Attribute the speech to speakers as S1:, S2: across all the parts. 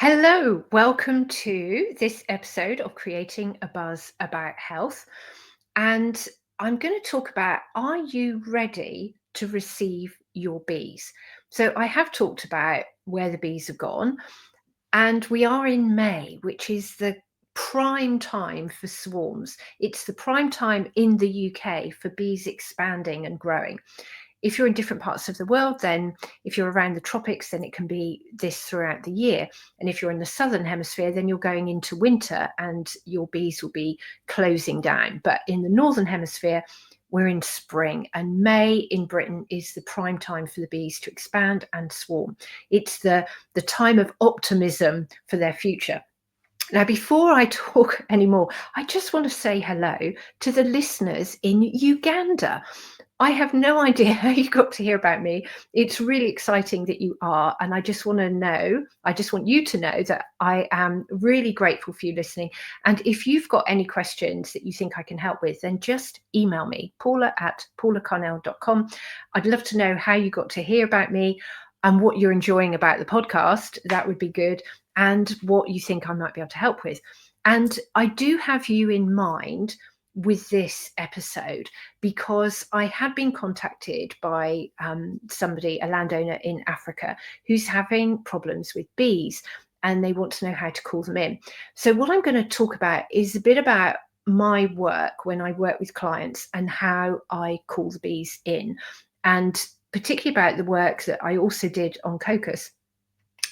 S1: Hello, welcome to this episode of Creating a Buzz About Health. And I'm going to talk about, are you ready to receive your bees? So I have talked about where the bees have gone, and we are in May, which is the prime time for swarms. It's the prime time in the UK for bees expanding and growing. If you're in different parts of the world, then if you're around the tropics, then it can be this throughout the year. And if you're in the southern hemisphere, then you're going into winter and your bees will be closing down. But in the northern hemisphere, we're in spring, and May in Britain is the prime time for the bees to expand and swarm. It's the time of optimism for their future. Now, before I talk anymore, I just want to say hello to the listeners in Uganda. I have no idea how you got to hear about me. It's really exciting that you are. And I just want you to know that I am really grateful for you listening. And if you've got any questions that you think I can help with, then just email me, paula@paulacarnell.com. I'd love to know how you got to hear about me and what you're enjoying about the podcast. That would be good. And what you think I might be able to help with. And I do have you in mind with this episode because I had been contacted by somebody, a landowner in Africa, who's having problems with bees and they want to know how to call them in. So what I'm going to talk about is a bit about my work when I work with clients and how I call the bees in, and particularly about the work that I also did on coccus.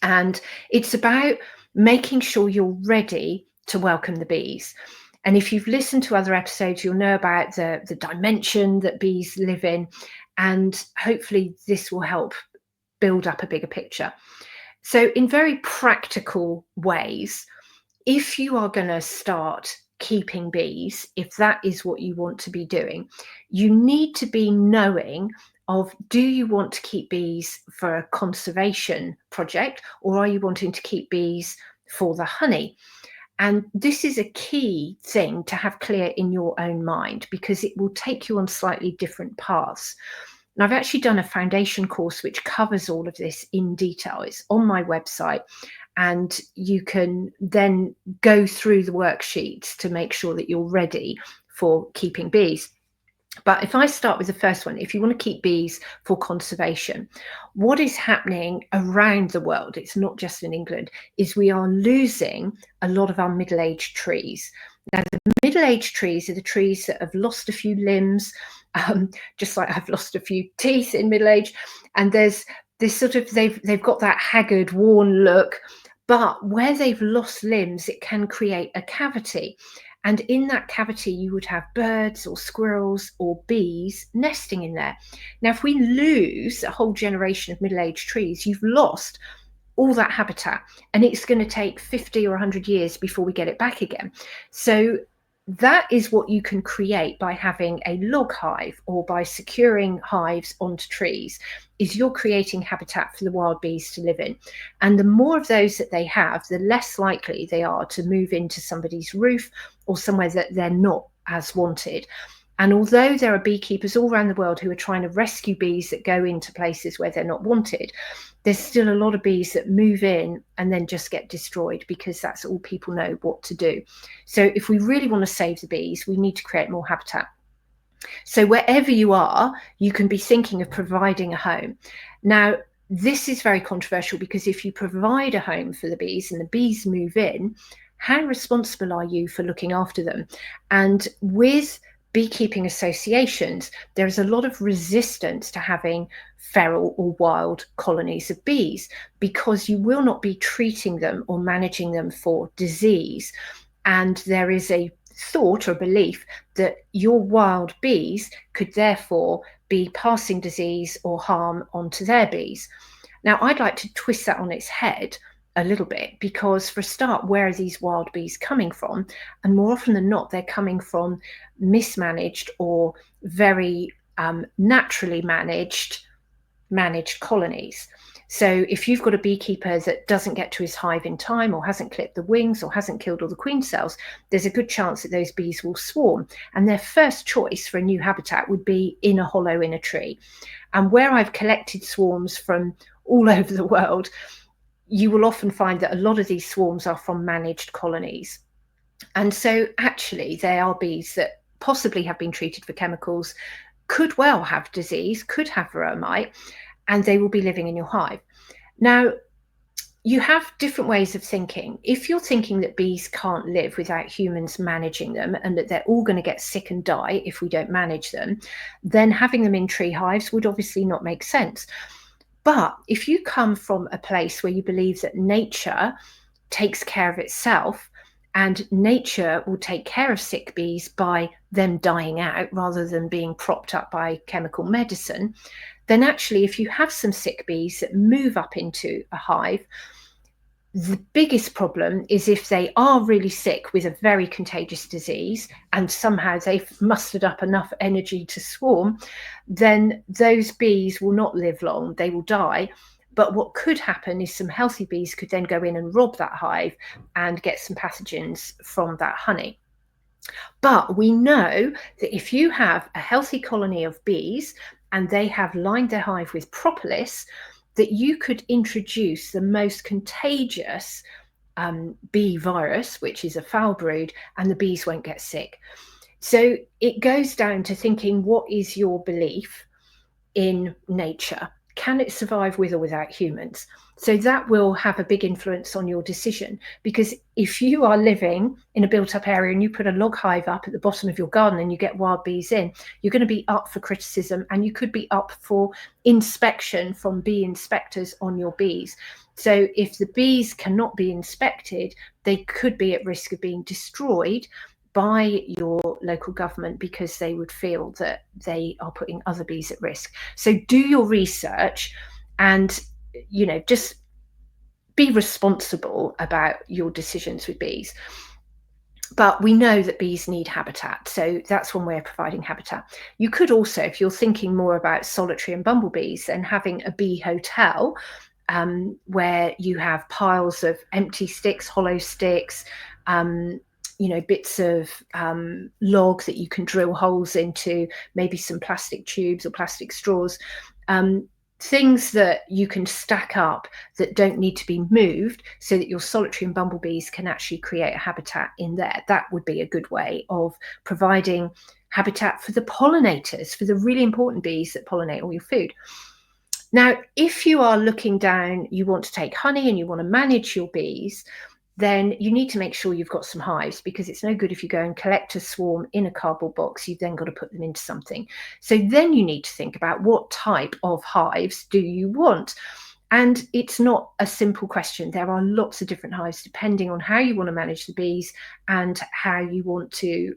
S1: And it's about making sure you're ready to welcome the bees. And if you've listened to other episodes, you'll know about the dimension that bees live in. And hopefully this will help build up a bigger picture. So in very practical ways, if you are going to start keeping bees, if that is what you want to be doing, you need to be knowing of, do you want to keep bees for a conservation project, or are you wanting to keep bees for the honey? And this is a key thing to have clear in your own mind, because it will take you on slightly different paths. And I've actually done a foundation course which covers all of this in detail. It's on my website, and you can then go through the worksheets to make sure that you're ready for keeping bees. But if I start with the first one, if you want to keep bees for conservation, what is happening around the world, it's not just in England, is we are losing a lot of our middle-aged trees. Now, the middle-aged trees are the trees that have lost a few limbs, just like I've lost a few teeth in middle age. And there's this sort of, they've got that haggard, worn look, but where they've lost limbs, it can create a cavity. And in that cavity, you would have birds or squirrels or bees nesting in there. Now, if we lose a whole generation of middle-aged trees, you've lost all that habitat, and it's going to take 50 or 100 years before we get it back again. So that is what you can create by having a log hive or by securing hives onto trees, is you're creating habitat for the wild bees to live in. And the more of those that they have, the less likely they are to move into somebody's roof or somewhere that they're not as wanted. And although there are beekeepers all around the world who are trying to rescue bees that go into places where they're not wanted, there's still a lot of bees that move in and then just get destroyed, because that's all people know what to do. So if we really want to save the bees, we need to create more habitat. So wherever you are, you can be thinking of providing a home. Now, this is very controversial, because if you provide a home for the bees and the bees move in, how responsible are you for looking after them? And with beekeeping associations, there is a lot of resistance to having feral or wild colonies of bees, because you will not be treating them or managing them for disease. And there is a thought or belief that your wild bees could therefore be passing disease or harm onto their bees. Now, I'd like to twist that on its head a little bit, because for a start, where are these wild bees coming from? And more often than not, they're coming from mismanaged or very naturally managed colonies. So if you've got a beekeeper that doesn't get to his hive in time, or hasn't clipped the wings, or hasn't killed all the queen cells, there's a good chance that those bees will swarm. And their first choice for a new habitat would be in a hollow in a tree. And where I've collected swarms from all over the world, you will often find that a lot of these swarms are from managed colonies. And so actually they are bees that possibly have been treated for chemicals, could well have disease, could have vermi, and they will be living in your hive. Now, you have different ways of thinking. If you're thinking that bees can't live without humans managing them and that they're all going to get sick and die if we don't manage them, then having them in tree hives would obviously not make sense. But if you come from a place where you believe that nature takes care of itself and nature will take care of sick bees by them dying out rather than being propped up by chemical medicine, then actually, if you have some sick bees that move up into a hive, the biggest problem is if they are really sick with a very contagious disease and somehow they've mustered up enough energy to swarm, then those bees will not live long, they will die. But what could happen is some healthy bees could then go in and rob that hive and get some pathogens from that honey. But we know that if you have a healthy colony of bees and they have lined their hive with propolis, that you could introduce the most contagious bee virus, which is a foul brood, and the bees won't get sick. So it goes down to thinking, what is your belief in nature? Can it survive with or without humans? So that will have a big influence on your decision, because if you are living in a built up area and you put a log hive up at the bottom of your garden and you get wild bees in, you're going to be up for criticism and you could be up for inspection from bee inspectors on your bees. So if the bees cannot be inspected, they could be at risk of being destroyed by your local government because they would feel that they are putting other bees at risk. So do your research and, just be responsible about your decisions with bees. But we know that bees need habitat, so that's one way of providing habitat. You could also, if you're thinking more about solitary and bumblebees, then having a bee hotel where you have piles of empty sticks, hollow sticks, bits of log that you can drill holes into, maybe some plastic tubes or plastic straws, things that you can stack up that don't need to be moved so that your solitary and bumblebees can actually create a habitat in there. That would be a good way of providing habitat for the pollinators, for the really important bees that pollinate all your food. Now, if you are looking down, you want to take honey and you want to manage your bees, then you need to make sure you've got some hives, because it's no good if you go and collect a swarm in a cardboard box, you've then got to put them into something. So then you need to think about, what type of hives do you want? And it's not a simple question. There are lots of different hives depending on how you want to manage the bees and how you want to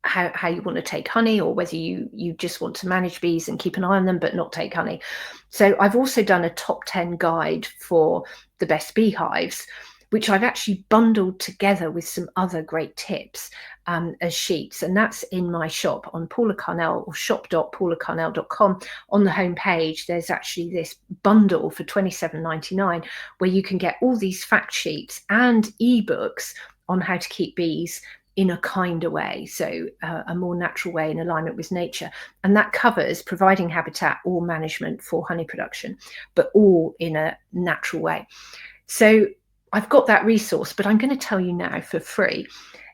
S1: how you want to take honey, or whether you just want to manage bees and keep an eye on them but not take honey. So I've also done a top 10 guide for the best beehives, which I've actually bundled together with some other great tips as sheets, and that's in my shop on Paula Carnell, or shop.paulacarnell.com. On the homepage there's actually this bundle for £27.99 where you can get all these fact sheets and ebooks on how to keep bees in a kinder way, so a more natural way in alignment with nature. And that covers providing habitat or management for honey production, but all in a natural way. So I've got that resource, but I'm going to tell you now for free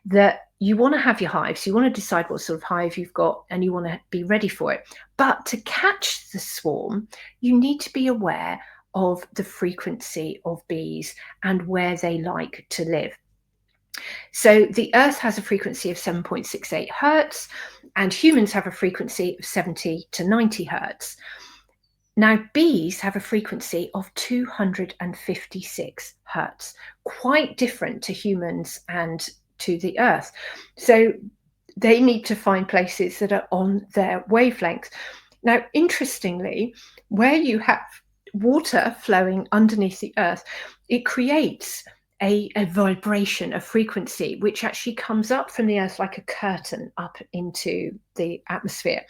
S1: that you want to have your hives, you want to decide what sort of hive you've got, and you want to be ready for it. But to catch the swarm, you need to be aware of the frequency of bees and where they like to live. So the Earth has a frequency of 7.68 hertz, and humans have a frequency of 70 to 90 hertz. Now, bees have a frequency of 256 hertz, quite different to humans and to the Earth. So they need to find places that are on their wavelength. Now, interestingly, where you have water flowing underneath the Earth, it creates a vibration, a frequency, which actually comes up from the Earth like a curtain up into the atmosphere.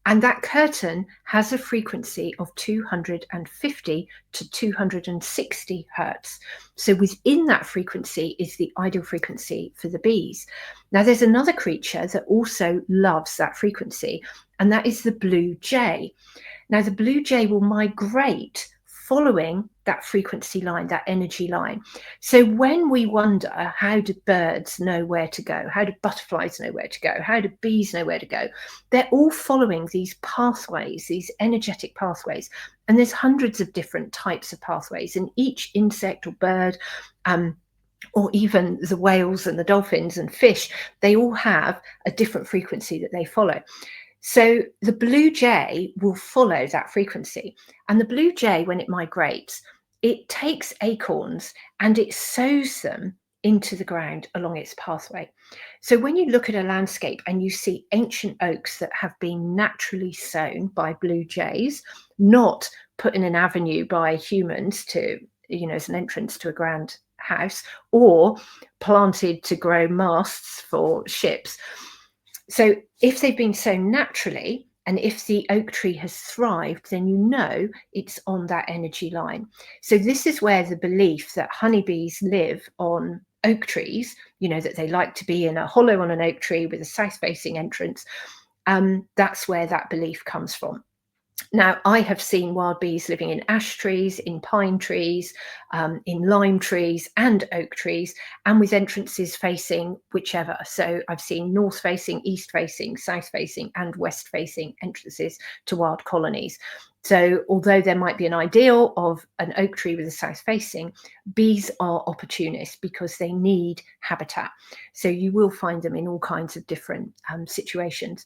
S1: And that curtain has a frequency of 250 to 260 hertz. So within that frequency is the ideal frequency for the bees. Now, there's another creature that also loves that frequency, and that is the blue jay. Now, the blue jay will migrate following that frequency line, that energy line. So when we wonder, how do birds know where to go? How do butterflies know where to go? How do bees know where to go? They're all following these pathways, these energetic pathways. And there's hundreds of different types of pathways, and each insect or bird, or even the whales and the dolphins and fish, they all have a different frequency that they follow. So the blue jay will follow that frequency. And the blue jay, when it migrates, it takes acorns and it sows them into the ground along its pathway. So when you look at a landscape and you see ancient oaks that have been naturally sown by blue jays, not put in an avenue by humans to, as an entrance to a grand house, or planted to grow masts for ships. So if they've been sown naturally, and if the oak tree has thrived, then you know it's on that energy line. So this is where the belief that honeybees live on oak trees, that they like to be in a hollow on an oak tree with a south-facing entrance, that's where that belief comes from. Now, I have seen wild bees living in ash trees, in pine trees, in lime trees and oak trees, and with entrances facing whichever. So I've seen north facing, east facing, south facing and west facing entrances to wild colonies. So although there might be an ideal of an oak tree with a south facing, bees are opportunists because they need habitat. So you will find them in all kinds of different situations.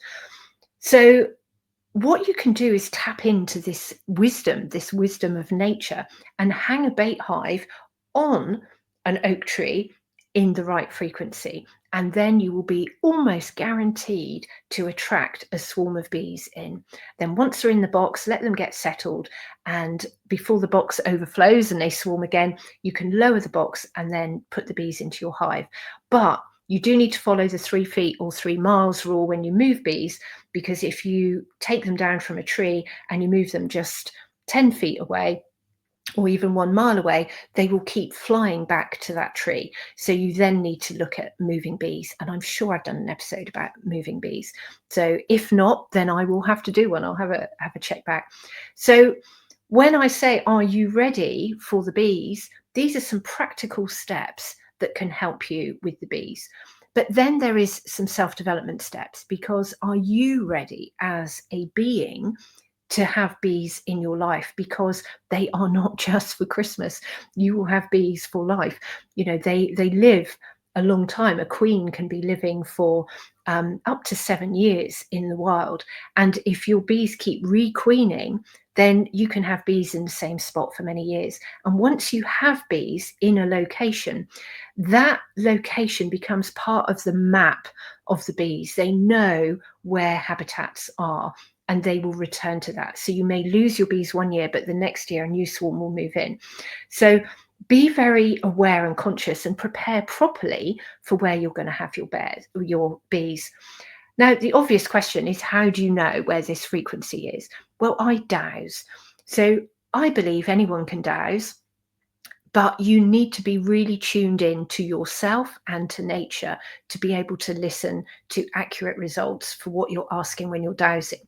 S1: So what you can do is tap into this wisdom of nature, and hang a bait hive on an oak tree in the right frequency. And then you will be almost guaranteed to attract a swarm of bees in. Then once they're in the box, let them get settled. And before the box overflows and they swarm again, you can lower the box and then put the bees into your hive. But you do need to follow the 3 feet or 3 miles rule when you move bees, because if you take them down from a tree and you move them just 10 feet away, or even 1 mile away, they will keep flying back to that tree. So you then need to look at moving bees. And I'm sure I've done an episode about moving bees. So if not, then I will have to do one. I'll have a check back. So when I say, are you ready for the bees? These are some practical steps that can help you with the bees. But then there is some self-development steps, because are you ready as a being to have bees in your life? Because they are not just for Christmas. You will have bees for life. They live a long time. A queen can be living for up to 7 years in the wild. And if your bees keep requeening, then you can have bees in the same spot for many years. And once you have bees in a location, that location becomes part of the map of the bees. They know where habitats are, and they will return to that. So you may lose your bees 1 year, but the next year a new swarm will move in. So be very aware and conscious, and prepare properly for where you're going to have your bees. Now, the obvious question is, how do you know where this frequency is? Well, I dowse. So I believe anyone can dowse, but you need to be really tuned in to yourself and to nature to be able to listen to accurate results for what you're asking when you're dowsing.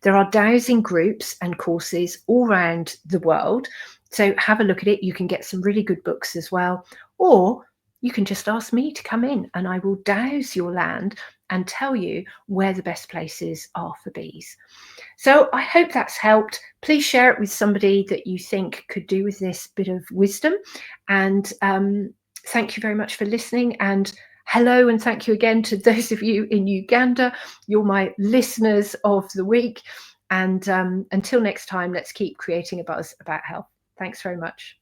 S1: There are dowsing groups and courses all around the world. So have a look at it. You can get some really good books as well. Or you can just ask me to come in and I will dowse your land and tell you where the best places are for bees. So I hope that's helped. Please share it with somebody that you think could do with this bit of wisdom. And thank you very much for listening. And hello, and thank you again to those of you in Uganda. You're my listeners of the week. And until next time, let's keep creating a buzz about health. Thanks very much.